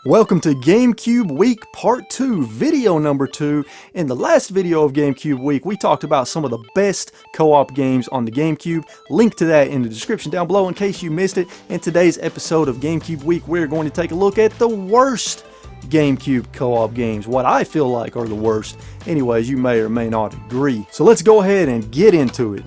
Welcome to GameCube Week Part 2, video number 2. In the last video of GameCube Week, we talked about some of the best co-op games on the GameCube. Link to that in the description down below in case you missed it. In today's episode of GameCube Week, we're going to take a look at the worst GameCube co-op games, what I feel like are the worst. Anyways, you may or may not agree. So let's go ahead and get into it.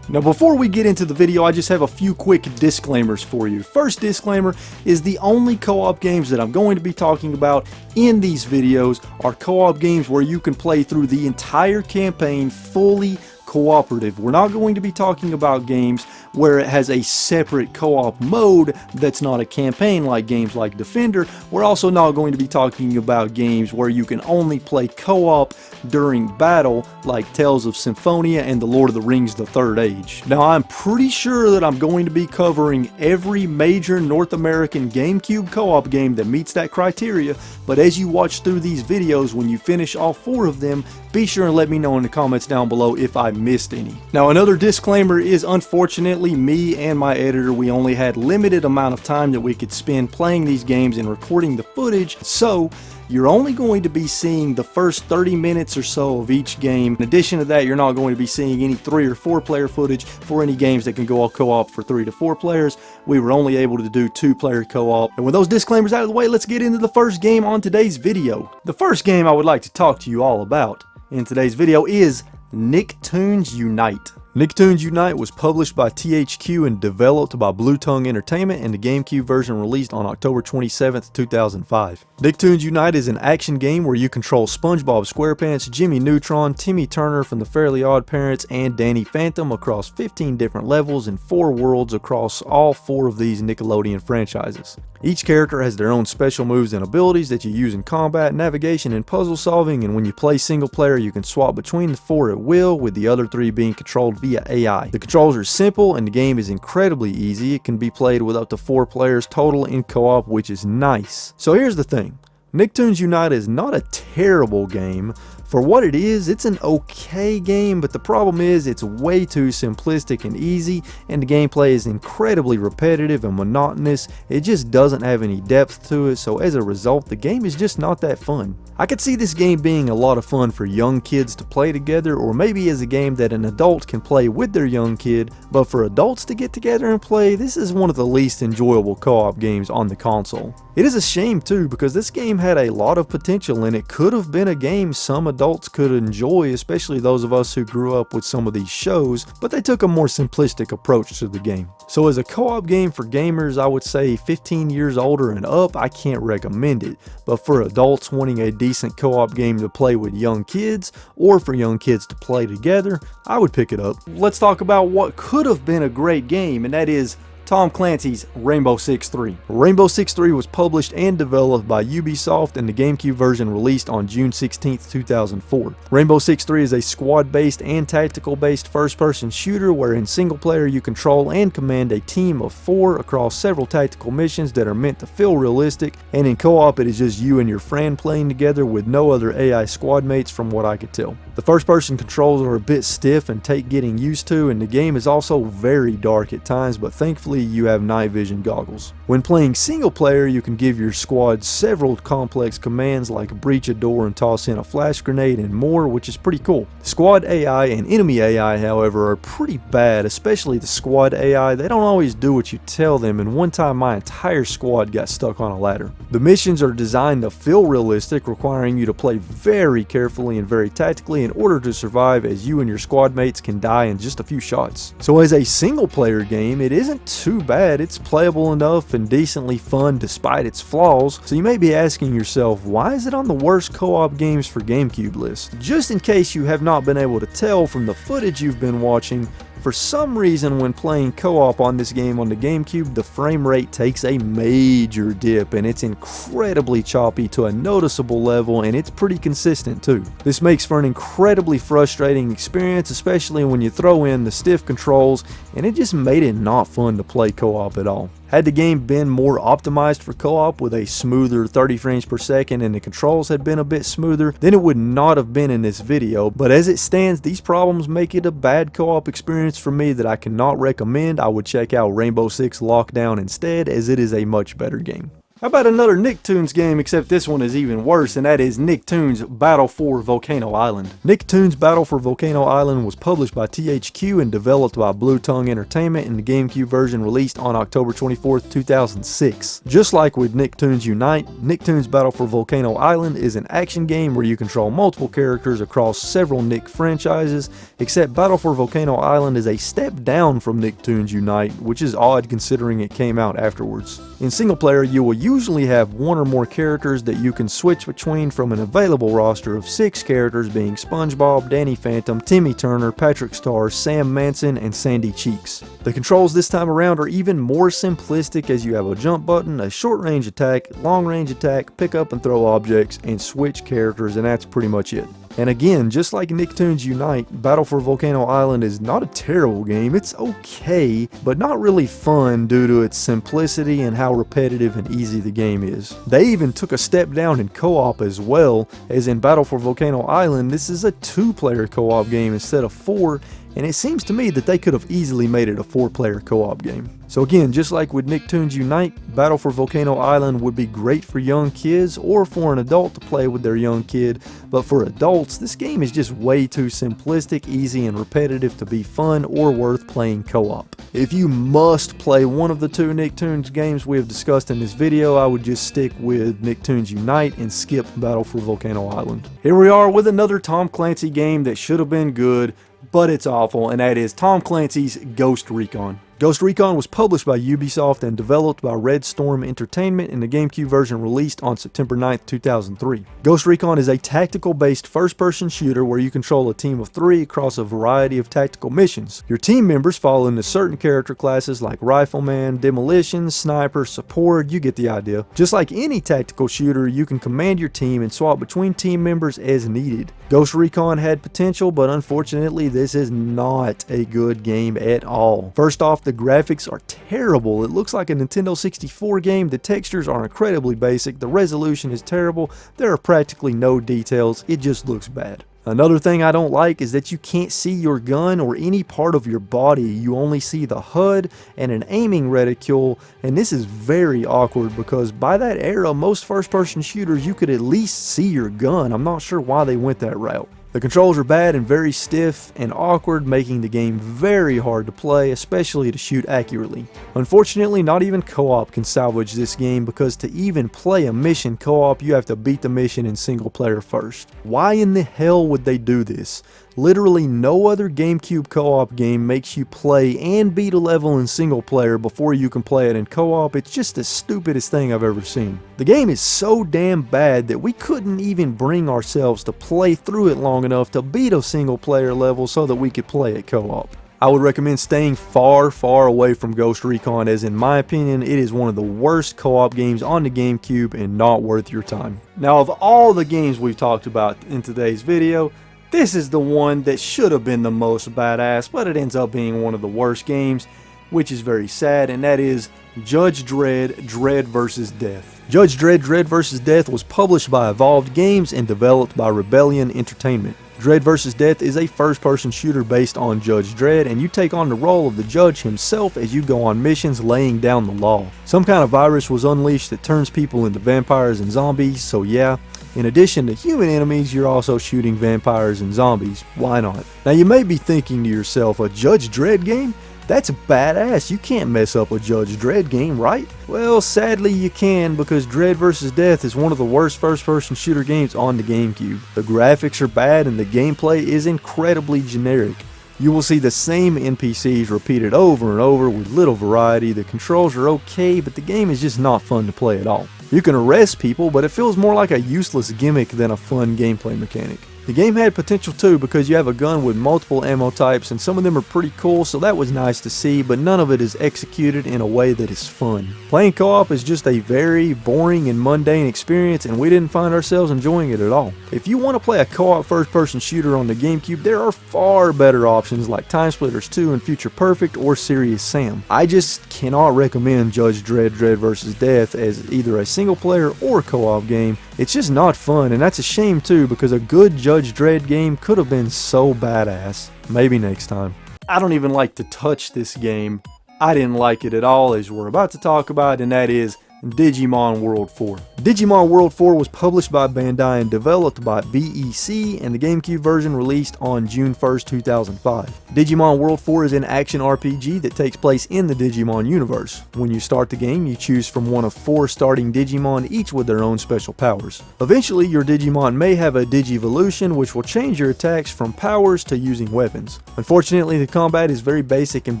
Now before we get into the video, I just have a few quick disclaimers for you. First disclaimer is the only co-op games that I'm going to be talking about in these videos are co-op games where you can play through the entire campaign fully cooperative. We're not going to be talking about games where it has a separate co-op mode that's not a campaign like games like Defender. We're also not going to be talking about games where you can only play co-op during battle like Tales of Symphonia and The Lord of the Rings: The Third Age. Now I'm pretty sure that I'm going to be covering every major North American GameCube co-op game that meets that criteria, but as you watch through these videos, when you finish all 4 of them, be sure and let me know in the comments down below if I missed any. Now another disclaimer is, unfortunately, me and my editor, we only had limited amount of time that we could spend playing these games and recording the footage, so you're only going to be seeing the first 30 minutes or so of each game. In addition to that, you're not going to be seeing any 3 or 4 player footage for any games that can go all co-op for 3 to 4 players. We were only able to do 2-player co-op. And with those disclaimers out of the way, let's get into the first game on today's video. The first game I would like to talk to you all about in today's video is Nicktoons Unite. Nicktoons Unite was published by THQ and developed by Blue Tongue Entertainment, and the GameCube version released on October 27th, 2005. Nicktoons Unite is an action game where you control SpongeBob SquarePants, Jimmy Neutron, Timmy Turner from the Fairly Odd Parents, and Danny Phantom across 15 different levels and 4 worlds across all 4 of these Nickelodeon franchises. Each character has their own special moves and abilities that you use in combat, navigation, and puzzle solving, and when you play single player you can swap between the 4 at will, with the other 3 being controlled via AI. The controls are simple and the game is incredibly easy. It can be played with up to 4 players total in co-op, which is nice. So here's the thing. Nicktoons Unite is not a terrible game. For what it is, it's an okay game, but the problem is it's way too simplistic and easy, and the gameplay is incredibly repetitive and monotonous. It just doesn't have any depth to it, so as a result, the game is just not that fun. I could see this game being a lot of fun for young kids to play together, or maybe as a game that an adult can play with their young kid, but for adults to get together and play, this is one of the least enjoyable co-op games on the console. It is a shame too, because this game had a lot of potential and it could have been a game some adults could enjoy, especially those of us who grew up with some of these shows, but they took a more simplistic approach to the game. So as a co-op game for gamers, I would say 15 years older and up, I can't recommend it, but for adults wanting a decent co-op game to play with young kids, or for young kids to play together, I would pick it up. Let's talk about what could have been a great game, and that is Tom Clancy's Rainbow Six III. Rainbow Six III was published and developed by Ubisoft, and the GameCube version released on June 16, 2004. Rainbow Six III is a squad-based and tactical-based first-person shooter where in single-player you control and command a team of 4 across several tactical missions that are meant to feel realistic, and in co-op it is just you and your friend playing together with no other AI squad mates from what I could tell. The first-person controls are a bit stiff and take getting used to, and the game is also very dark at times, but thankfully you have night vision goggles. When playing single player, you can give your squad several complex commands like breach a door and toss in a flash grenade and more, which is pretty cool. Squad AI and enemy AI, however, are pretty bad, especially the squad AI. They don't always do what you tell them, and one time my entire squad got stuck on a ladder. The missions are designed to feel realistic, requiring you to play very carefully and very tactically in order to survive, as you and your squad mates can die in just a few shots. So as a single player game, it isn't too bad. It's playable enough and decently fun despite its flaws. So you may be asking yourself, why is it on the worst co-op games for GameCube list? Just in case you have not been able to tell from the footage you've been watching, For some reason, when playing co-op on this game on the GameCube, the frame rate takes a major dip and it's incredibly choppy to a noticeable level, and it's pretty consistent too. This makes for an incredibly frustrating experience, especially when you throw in the stiff controls, and it just made it not fun to play co-op at all. Had the game been more optimized for co-op with a smoother 30 frames per second and the controls had been a bit smoother, then it would not have been in this video, but as it stands, these problems make it a bad co-op experience for me that I cannot recommend. I would check out Rainbow Six Lockdown instead, as it is a much better game. How about another Nicktoons game, except this one is even worse, and that is Nicktoons Battle for Volcano Island. Nicktoons Battle for Volcano Island was published by THQ and developed by Blue Tongue Entertainment, and the GameCube version released on October 24th, 2006. Just like with Nicktoons Unite, Nicktoons Battle for Volcano Island is an action game where you control multiple characters across several Nick franchises, except Battle for Volcano Island is a step down from Nicktoons Unite, which is odd considering it came out afterwards. In single player, you will usually have one or more characters that you can switch between from an available roster of 6 characters, being SpongeBob, Danny Phantom, Timmy Turner, Patrick Star, Sam Manson, and Sandy Cheeks. The controls this time around are even more simplistic, as you have a jump button, a short range attack, long range attack, pick up and throw objects, and switch characters, and that's pretty much it. And again, just like Nicktoons Unite, Battle for Volcano Island is not a terrible game. It's okay, but not really fun due to its simplicity and how repetitive and easy the game is. They even took a step down in co-op as well, as in Battle for Volcano Island, this is a 2-player co-op game instead of 4, and it seems to me that they could have easily made it a 4-player co-op game. So again, just like with Nicktoons Unite, Battle for Volcano Island would be great for young kids or for an adult to play with their young kid, but for adults, this game is just way too simplistic, easy, and repetitive to be fun or worth playing co-op. If you must play one of the 2 Nicktoons games we have discussed in this video, I would just stick with Nicktoons Unite and skip Battle for Volcano Island. Here we are with another Tom Clancy game that should have been good, but it's awful, and that is Tom Clancy's Ghost Recon. Ghost Recon was published by Ubisoft and developed by Red Storm Entertainment, and the GameCube version released on September 9th, 2003. Ghost Recon is a tactical-based first-person shooter where you control a team of 3 across a variety of tactical missions. Your team members fall into certain character classes like Rifleman, Demolition, Sniper, Support, you get the idea. Just like any tactical shooter, you can command your team and swap between team members as needed. Ghost Recon had potential, but unfortunately this is not a good game at all. First off, the graphics are terrible. It looks like a Nintendo 64 game. The textures are incredibly basic. The resolution is terrible. There are practically no details. It just looks bad. Another thing I don't like is that you can't see your gun or any part of your body. You only see the HUD and an aiming reticule, and this is very awkward because by that era, most first-person shooters, you could at least see your gun. I'm not sure why they went that route. The controls are bad and very stiff and awkward, making the game very hard to play, especially to shoot accurately. Unfortunately, not even co-op can salvage this game, because to even play a mission co-op, you have to beat the mission in single player first. Why in the hell would they do this? Literally no other GameCube co-op game makes you play and beat a level in single player before you can play it in co-op. It's just the stupidest thing I've ever seen. The game is so damn bad that we couldn't even bring ourselves to play through it long enough to beat a single player level so that we could play it co-op. I would recommend staying far away from Ghost Recon, as in my opinion it is one of the worst co-op games on the GameCube and not worth your time. Now, of all the games we've talked about in today's video, this is the one that should have been the most badass, but it ends up being one of the worst games, which is very sad, and that is Judge Dredd: Dredd vs. Death. Judge Dredd: Dredd vs. Death was published by Evolved Games and developed by Rebellion Entertainment. Dredd vs. Death is a first-person shooter based on Judge Dredd, and you take on the role of the judge himself as you go on missions laying down the law. Some kind of virus was unleashed that turns people into vampires and zombies, so yeah, in addition to human enemies, you're also shooting vampires and zombies. Why not? Now you may be thinking to yourself, a Judge Dredd game? That's badass. You can't mess up a Judge Dredd game, right? Well, sadly you can, because Dredd vs. Death is one of the worst first-person shooter games on the GameCube. The graphics are bad and the gameplay is incredibly generic. You will see the same NPCs repeated over and over with little variety. The controls are okay, but the game is just not fun to play at all. You can arrest people, but it feels more like a useless gimmick than a fun gameplay mechanic. The game had potential too because you have a gun with multiple ammo types and some of them are pretty cool, so that was nice to see, but none of it is executed in a way that is fun. Playing co-op is just a very boring and mundane experience, and we didn't find ourselves enjoying it at all. If you want to play a co-op first-person shooter on the GameCube, there are far better options like Time Splitters 2 and Future Perfect or Serious Sam. I just cannot recommend Judge Dredd vs. Death as either a single player or co-op game. It's just not fun, and that's a shame too because a good Judge Dredd game could have been so badass. Maybe next time. I don't even like to touch this game. I didn't like it at all, as we're about to talk about, and that is Digimon World 4. Digimon World 4 was published by Bandai and developed by BEC, and the GameCube version released on June 1st, 2005. Digimon World 4 is an action RPG that takes place in the Digimon universe. When you start the game, you choose from one of 4 starting Digimon, each with their own special powers. Eventually, your Digimon may have a Digivolution, which will change your attacks from powers to using weapons. Unfortunately, the combat is very basic and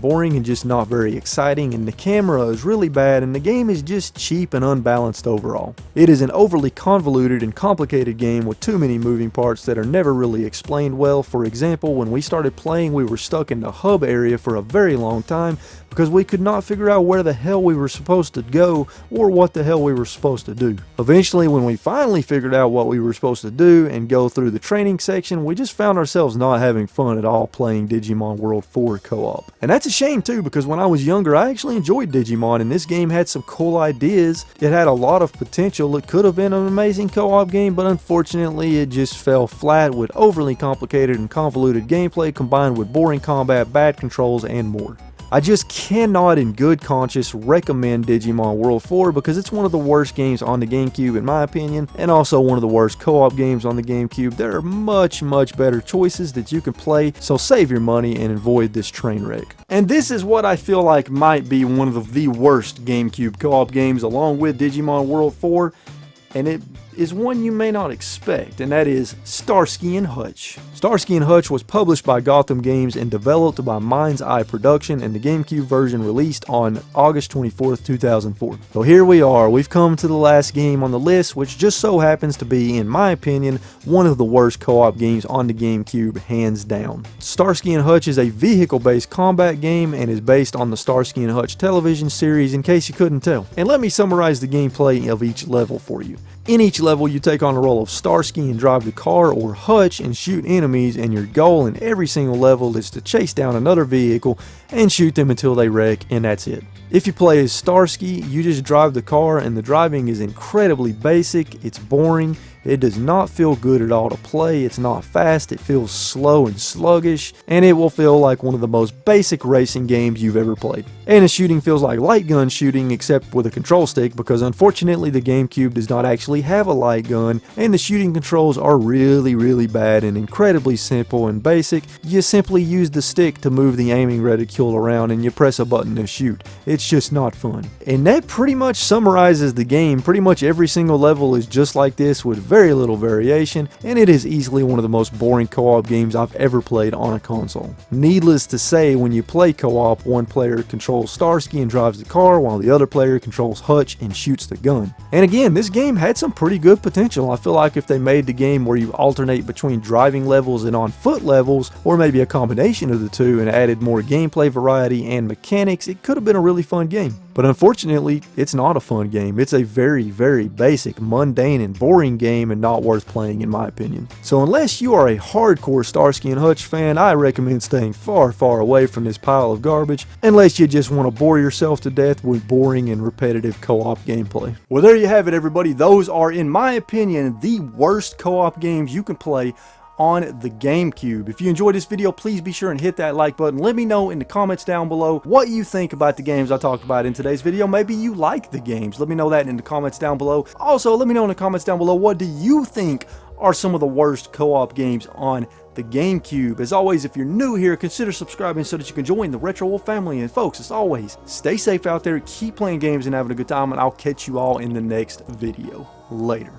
boring and just not very exciting, and the camera is really bad, and the game is just cheap and unbalanced overall. It is an overly convoluted and complicated game with too many moving parts that are never really explained well. For example, when we started playing, we were stuck in the hub area for a very long time because we could not figure out where the hell we were supposed to go or what the hell we were supposed to do. Eventually, when we finally figured out what we were supposed to do and go through the training section, we just found ourselves not having fun at all playing Digimon World 4 co-op. And that's a shame too, because when I was younger, I actually enjoyed Digimon, and this game had some cool ideas. It had a lot of potential. It could have been an amazing co-op game, but unfortunately it just fell flat with overly complicated and convoluted gameplay combined with boring combat, bad controls, and more. I just cannot in good conscience recommend Digimon World 4 because it's one of the worst games on the GameCube in my opinion, and also one of the worst co-op games on the GameCube. There are much better choices that you can play, so save your money and avoid this train wreck. And this is what I feel like might be one of the worst GameCube co-op games along with Digimon World 4, and it is one you may not expect, and that is Starsky and Hutch. Starsky and Hutch was published by Gotham Games and developed by Mind's Eye Production, and the GameCube version released on August 24th, 2004. So here we are, we've come to the last game on the list, which just so happens to be, in my opinion, one of the worst co-op games on the GameCube, hands down. Starsky and Hutch is a vehicle-based combat game and is based on the Starsky and Hutch television series, in case you couldn't tell. And let me summarize the gameplay of each level for you. In each level, you take on the role of Starsky and drive the car, or Hutch, and shoot enemies, and your goal in every single level is to chase down another vehicle and shoot them until they wreck, and that's it. If you play as Starsky, you just drive the car, and the driving is incredibly basic, it's boring, it does not feel good at all to play, it's not fast, it feels slow and sluggish, and it will feel like one of the most basic racing games you've ever played. And the shooting feels like light gun shooting except with a control stick, because unfortunately the GameCube does not actually have a light gun, and the shooting controls are really bad and incredibly simple and basic. You simply use the stick to move the aiming reticule around and you press a button to shoot. It's just not fun. And that pretty much summarizes the game. Pretty much every single level is just like this with very little variation, and it is easily one of the most boring co-op games I've ever played on a console. Needless to say, when you play co-op, one player controls Starsky and drives the car while the other player controls Hutch and shoots the gun. And again, this game had some pretty good potential. I feel like if they made the game where you alternate between driving levels and on foot levels, or maybe a combination of the two, and added more gameplay variety and mechanics, it could have been a really fun game. But unfortunately, it's not a fun game. It's a very basic, mundane, and boring game, and not worth playing in my opinion. So unless you are a hardcore Starsky and Hutch fan, I recommend staying far away from this pile of garbage, unless you just want to bore yourself to death with boring and repetitive co-op gameplay. Well, there you have it, everybody. Those are, in my opinion, the worst co-op games you can play on the GameCube. If you enjoyed this video, please be sure and hit that like button. Let me know in the comments down below what you think about the games I talked about in today's video. Maybe you like the games. Let me know that in the comments down below. Also, let me know in the comments down below, what do you think are some of the worst co-op games on the GameCube? As always, if you're new here, consider subscribing so that you can join the Retro Wolf family. And folks, as always, stay safe out there, keep playing games and having a good time, and I'll catch you all in the next video. Later.